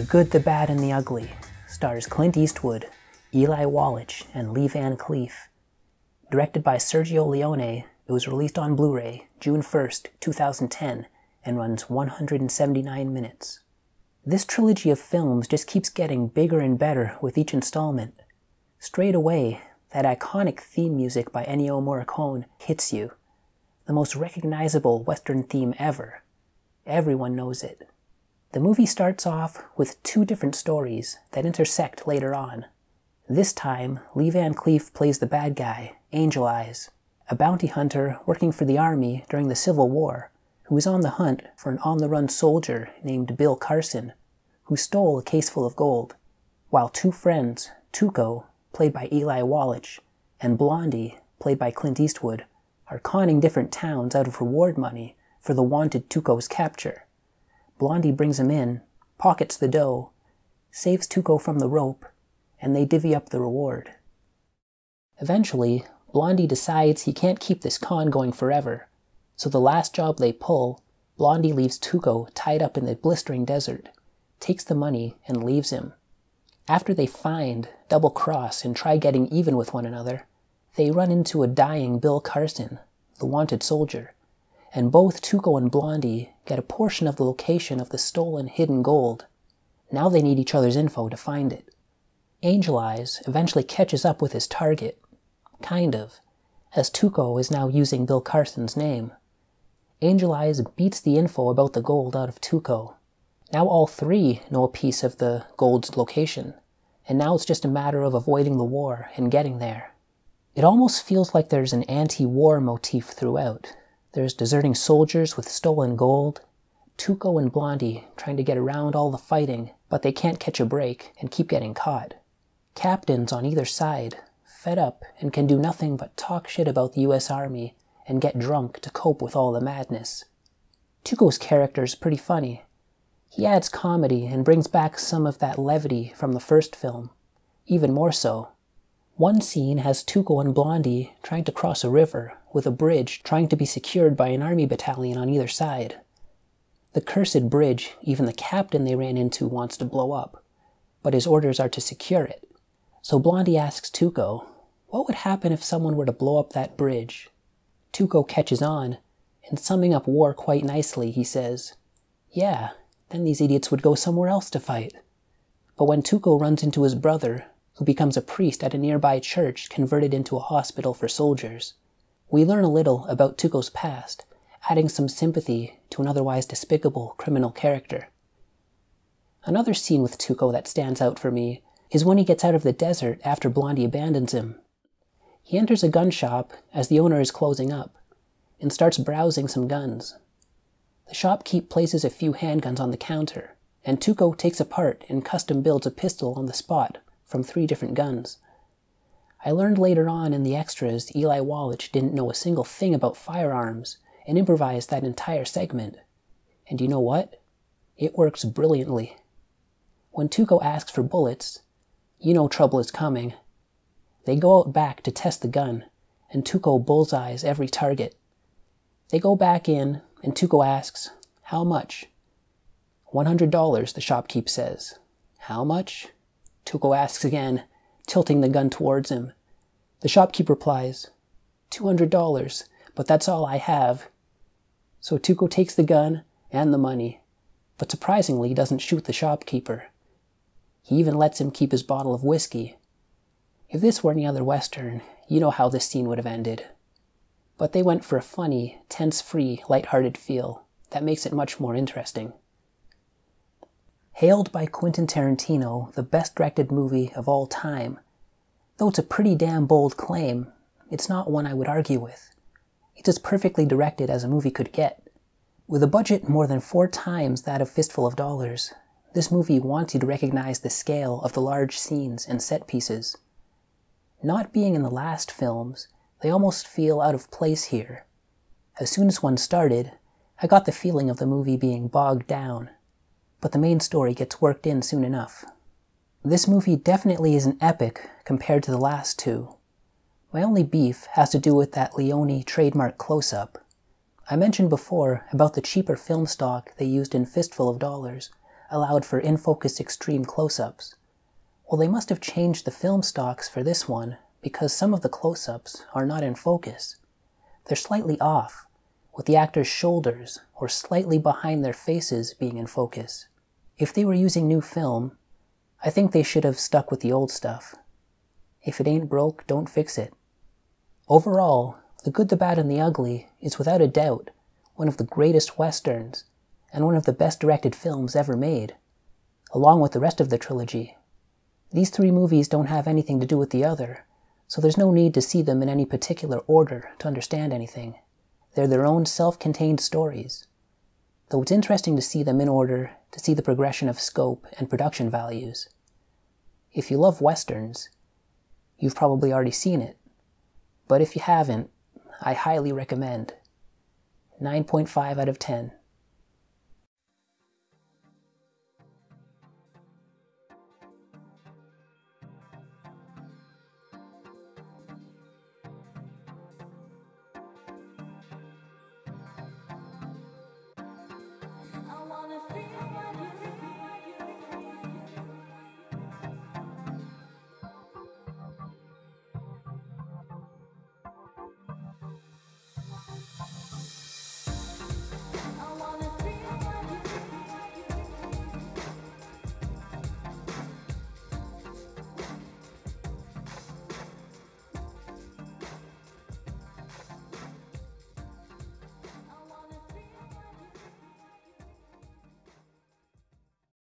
The Good, the Bad, and the Ugly stars Clint Eastwood, Eli Wallach, and Lee Van Cleef. Directed by Sergio Leone, it was released on Blu-ray June 1st, 2010, and runs 179 minutes. This trilogy of films just keeps getting bigger and better with each installment. Straight away, that iconic theme music by Ennio Morricone hits you. The most recognizable Western theme ever. Everyone knows it. The movie starts off with two different stories that intersect later on. This time, Lee Van Cleef plays the bad guy, Angel Eyes, a bounty hunter working for the army during the Civil War, who is on the hunt for an on-the-run soldier named Bill Carson, who stole a case full of gold, while two friends, Tuko, played by Eli Wallach, and Blondie, played by Clint Eastwood, are conning different towns out of reward money for the wanted Tuko's capture. Blondie brings him in, pockets the dough, saves Tuko from the rope, and they divvy up the reward. Eventually, Blondie decides he can't keep this con going forever, so the last job they pull, Blondie leaves Tuko tied up in the blistering desert, takes the money, and leaves him. After they find, double-cross, and try getting even with one another, they run into a dying Bill Carson, the wanted soldier, and both Tuko and Blondie get a portion of the location of the stolen hidden gold. Now they need each other's info to find it. Angel Eyes eventually catches up with his target. Kind of, as Tuko is now using Bill Carson's name. Angel Eyes beats the info about the gold out of Tuko. Now all three know a piece of the gold's location, and now it's just a matter of avoiding the war and getting there. It almost feels like there's an anti-war motif throughout. There's deserting soldiers with stolen gold, Tuko and Blondie trying to get around all the fighting, but they can't catch a break and keep getting caught. Captains on either side, fed up and can do nothing but talk shit about the US Army and get drunk to cope with all the madness. Tuko's character is pretty funny. He adds comedy and brings back some of that levity from the first film, even more so. One scene has Tuko and Blondie trying to cross a river with a bridge trying to be secured by an army battalion on either side. The cursed bridge even the captain they ran into wants to blow up, but his orders are to secure it. So Blondie asks Tuko, what would happen if someone were to blow up that bridge? Tuko catches on, and summing up war quite nicely, he says, yeah, then these idiots would go somewhere else to fight. But when Tuko runs into his brother, who becomes a priest at a nearby church converted into a hospital for soldiers, we learn a little about Tuko's past, adding some sympathy to an otherwise despicable criminal character. Another scene with Tuko that stands out for me is when he gets out of the desert after Blondie abandons him. He enters a gun shop as the owner is closing up, and starts browsing some guns. The shopkeep places a few handguns on the counter, and Tuko takes apart and custom builds a pistol on the spot from 3 different guns. I learned later on in the extras Eli Wallach didn't know a single thing about firearms and improvised that entire segment. And you know what? It works brilliantly. When Tuko asks for bullets, you know trouble is coming. They go out back to test the gun, and Tuko bullseyes every target. They go back in, and Tuko asks, how much? $100, the shopkeep says. How much? Tuko asks again, tilting the gun towards him. The shopkeep replies, $200, but that's all I have. So Tuko takes the gun and the money, but surprisingly doesn't shoot the shopkeeper. He even lets him keep his bottle of whiskey. If this were any other Western, you know how this scene would have ended. But they went for a funny, tense-free, lighthearted feel that makes it much more interesting. Hailed by Quentin Tarantino the best-directed movie of all time, though it's a pretty damn bold claim, it's not one I would argue with. It's as perfectly directed as a movie could get. With a budget more than 4 times that of Fistful of Dollars, this movie wants you to recognize the scale of the large scenes and set pieces. Not being in the last films, they almost feel out of place here. As soon as one started, I got the feeling of the movie being bogged down, but the main story gets worked in soon enough. This movie definitely is an epic compared to the last 2. My only beef has to do with that Leone trademark close-up. I mentioned before about the cheaper film stock they used in Fistful of Dollars, allowed for in-focus extreme close-ups. Well, they must have changed the film stocks for this one because some of the close-ups are not in focus. They're slightly off, with the actors' shoulders or slightly behind their faces being in focus. If they were using new film, I think they should have stuck with the old stuff. If it ain't broke, don't fix it. Overall, The Good, the Bad, and the Ugly is without a doubt one of the greatest westerns and one of the best directed films ever made, along with the rest of the trilogy. These three movies don't have anything to do with the other, so there's no need to see them in any particular order to understand anything. They're their own self-contained stories, though it's interesting to see them in order to see the progression of scope and production values. If you love westerns, you've probably already seen it, but if you haven't, I highly recommend. 9.5 out of 10.